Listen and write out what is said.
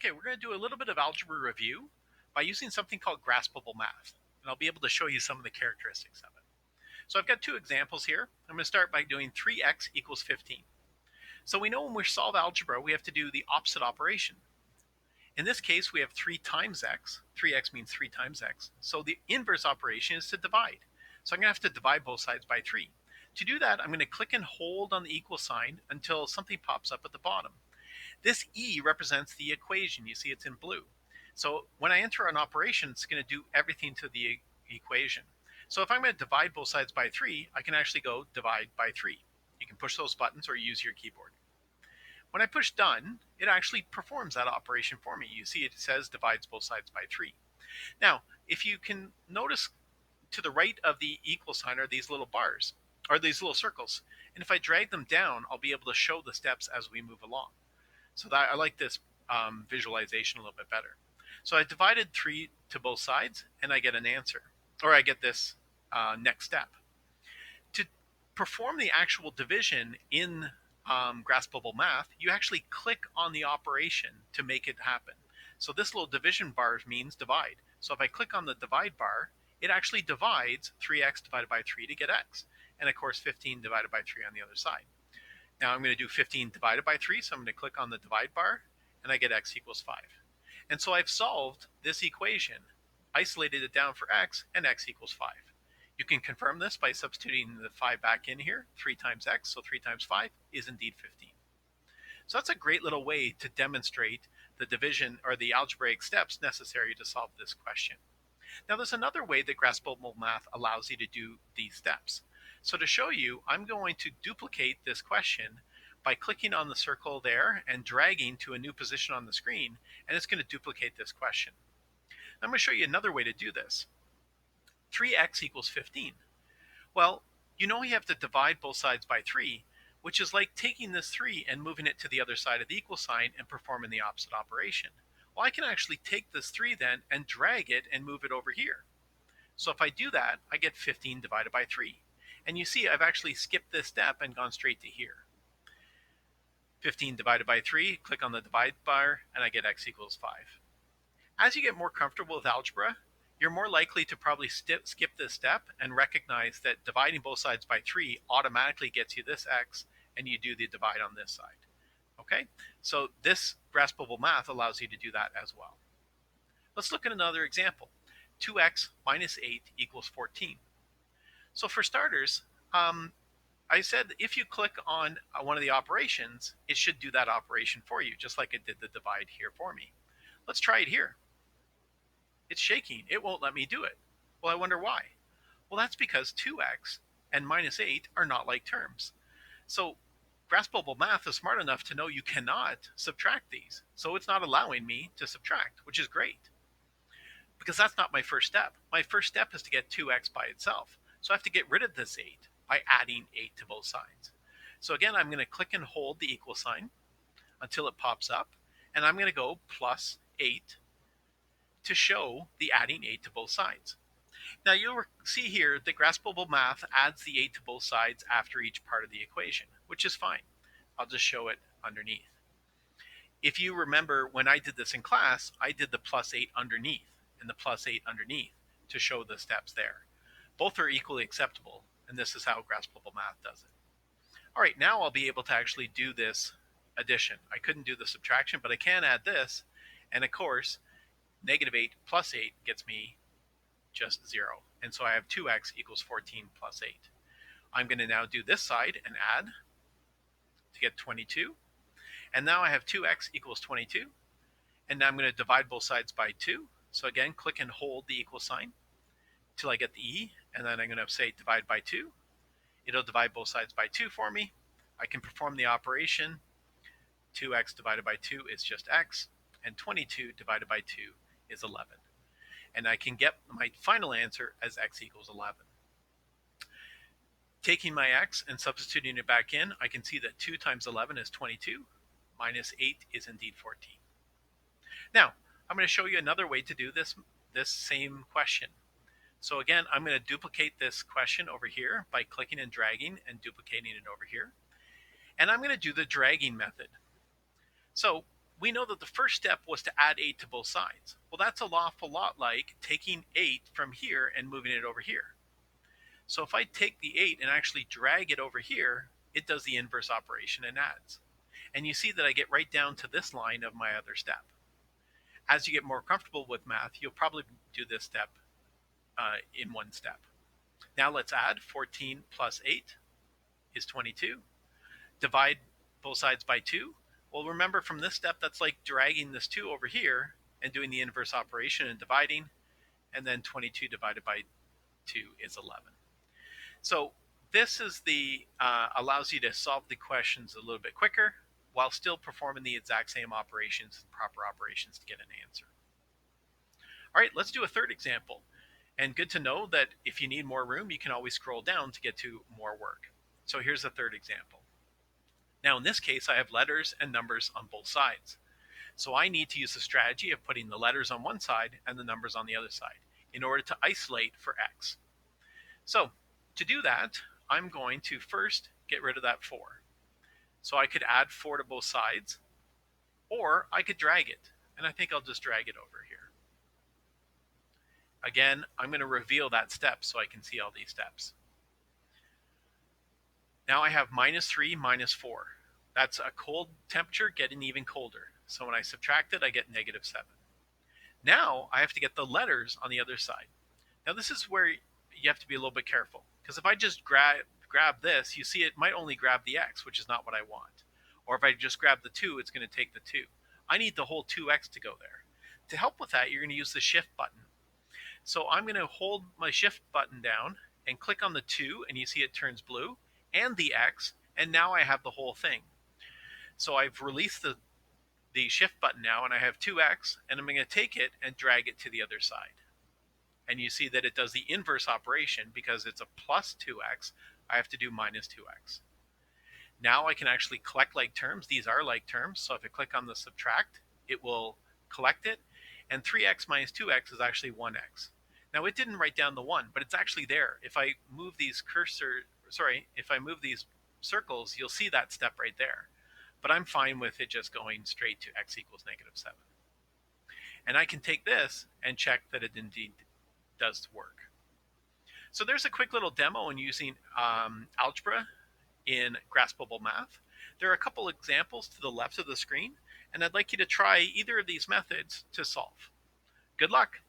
Okay, we're going to do a little bit of algebra review by using something called Graspable math, and I'll be able to show you some of the characteristics of it. So I've got two examples here. I'm going to start by doing 3x equals 15. So we know when we solve algebra, we have to do the opposite operation. In this case, we have 3 times x. 3x means 3 times x. So the inverse operation is to divide. So I'm going to have to divide both sides by 3. To do that, I'm going to click and hold on the equal sign until something pops up at the bottom. This E represents the equation. You see it's in blue. So when I enter an operation, it's going to do everything to the equation. So if I'm going to divide both sides by 3, I can actually go divide by 3. You can push those buttons or use your keyboard. When I push done, it actually performs that operation for me. You see it says divides both sides by 3. Now, if you can notice to the right of the equal sign are these little bars, or these little circles. And if I drag them down, I'll be able to show the steps as we move along. So that I like this visualization a little bit better. So I divided 3 to both sides, and I get an answer, or I get this next step. To perform the actual division in Graspable math, you actually click on the operation to make it happen. So this little division bar means divide. So if I click on the divide bar, it actually divides 3x divided by 3 to get x. And of course, 15 divided by 3 on the other side. Now I'm going to do 15 divided by 3, so I'm going to click on the divide bar, and I get x equals 5. And so I've solved this equation, isolated it down for x, and x equals 5. You can confirm this by substituting the 5 back in here. 3 times x, so 3 times 5 is indeed 15. So that's a great little way to demonstrate the division or the algebraic steps necessary to solve this question. Now there's another way that Graspable math allows you to do these steps. So to show you, I'm going to duplicate this question by clicking on the circle there and dragging to a new position on the screen, and it's going to duplicate this question. I'm going to show you another way to do this. 3x equals 15. Well, you know you have to divide both sides by 3, which is like taking this 3 and moving it to the other side of the equal sign and performing the opposite operation. Well, I can actually take this 3 then and drag it and move it over here. So if I do that, I get 15 divided by 3. And you see I've actually skipped this step and gone straight to here. 15 divided by 3, click on the divide bar, and I get x equals 5. As you get more comfortable with algebra, you're more likely to probably skip this step and recognize that dividing both sides by 3 automatically gets you this x, and you do the divide on this side. Okay, so this Graspable math allows you to do that as well. Let's look at another example. 2x minus 8 equals 14. So for starters, I said if you click on one of the operations, it should do that operation for you, just like it did the divide here for me. Let's try it here. It's shaking. It won't let me do it. Well, I wonder why. Well, that's because 2x and minus 8 are not like terms. So Graspable math is smart enough to know you cannot subtract these. So it's not allowing me to subtract, which is great, because that's not my first step. My first step is to get 2x by itself. So I have to get rid of this 8 by adding 8 to both sides. So again, I'm going to click and hold the equal sign until it pops up, and I'm going to go plus 8 to show the adding 8 to both sides. Now you'll see here that Graspable math adds the 8 to both sides after each part of the equation, which is fine. I'll just show it underneath. If you remember when I did this in class, I did the plus 8 underneath and the plus 8 underneath to show the steps there. Both are equally acceptable, and this is how Graspable math does it. All right, now I'll be able to actually do this addition. I couldn't do the subtraction, but I can add this, and of course, negative 8 plus 8 gets me just 0. And so I have 2x equals 14 plus 8. I'm going to now do this side and add to get 22. And now I have 2x equals 22. And now I'm going to divide both sides by 2. So again, click and hold the equal sign till I get the E, and then I'm going to say divide by 2. It'll divide both sides by 2 for me. I can perform the operation. 2x divided by 2 is just x, and 22 divided by 2 is 11. And I can get my final answer as x equals 11. Taking my x and substituting it back in, I can see that 2 times 11 is 22, minus 8 is indeed 14. Now, I'm going to show you another way to do this same question. So again, I'm going to duplicate this question over here by clicking and dragging and duplicating it over here. And I'm going to do the dragging method. So we know that the first step was to add 8 to both sides. Well, that's an awful lot like taking 8 from here and moving it over here. So if I take the 8 and actually drag it over here, it does the inverse operation and adds. And you see that I get right down to this line of my other step. As you get more comfortable with math, you'll probably do this step in one step. Now let's add 14 plus 8 is 22. Divide both sides by 2. Well, remember from this step, that's like dragging this 2 over here and doing the inverse operation and dividing. And then 22 divided by 2 is 11. So this is allows you to solve the questions a little bit quicker while still performing the exact same operations and proper operations to get an answer. All right, let's do a third example. And good to know that if you need more room, you can always scroll down to get to more work. So here's the third example. Now in this case, I have letters and numbers on both sides. So I need to use the strategy of putting the letters on one side and the numbers on the other side in order to isolate for x. So to do that, I'm going to first get rid of that 4. So I could add 4 to both sides, or I could drag it. And I think I'll just drag it over here. Again, I'm going to reveal that step so I can see all these steps. Now I have -3, -4. That's a cold temperature getting even colder. So when I subtract it, I get -7. Now I have to get the letters on the other side. Now this is where you have to be a little bit careful, because if I just grab this, you see it might only grab the x, which is not what I want. Or if I just grab the 2, it's going to take the 2. I need the whole 2x to go there. To help with that, you're going to use the shift button. So I'm going to hold my shift button down and click on the 2, and you see it turns blue, and the x, and now I have the whole thing. So I've released the shift button now, and I have 2x, and I'm going to take it and drag it to the other side. And you see that it does the inverse operation. Because it's a plus 2x, I have to do minus 2x. Now I can actually collect like terms. These are like terms, so if I click on the subtract, it will collect it, and 3x minus 2x is actually 1x. Now it didn't write down the 1, but it's actually there. If I move these circles, you'll see that step right there. But I'm fine with it just going straight to x equals -7. And I can take this and check that it indeed does work. So there's a quick little demo on using algebra in Graspable Math. There are a couple examples to the left of the screen, and I'd like you to try either of these methods to solve. Good luck!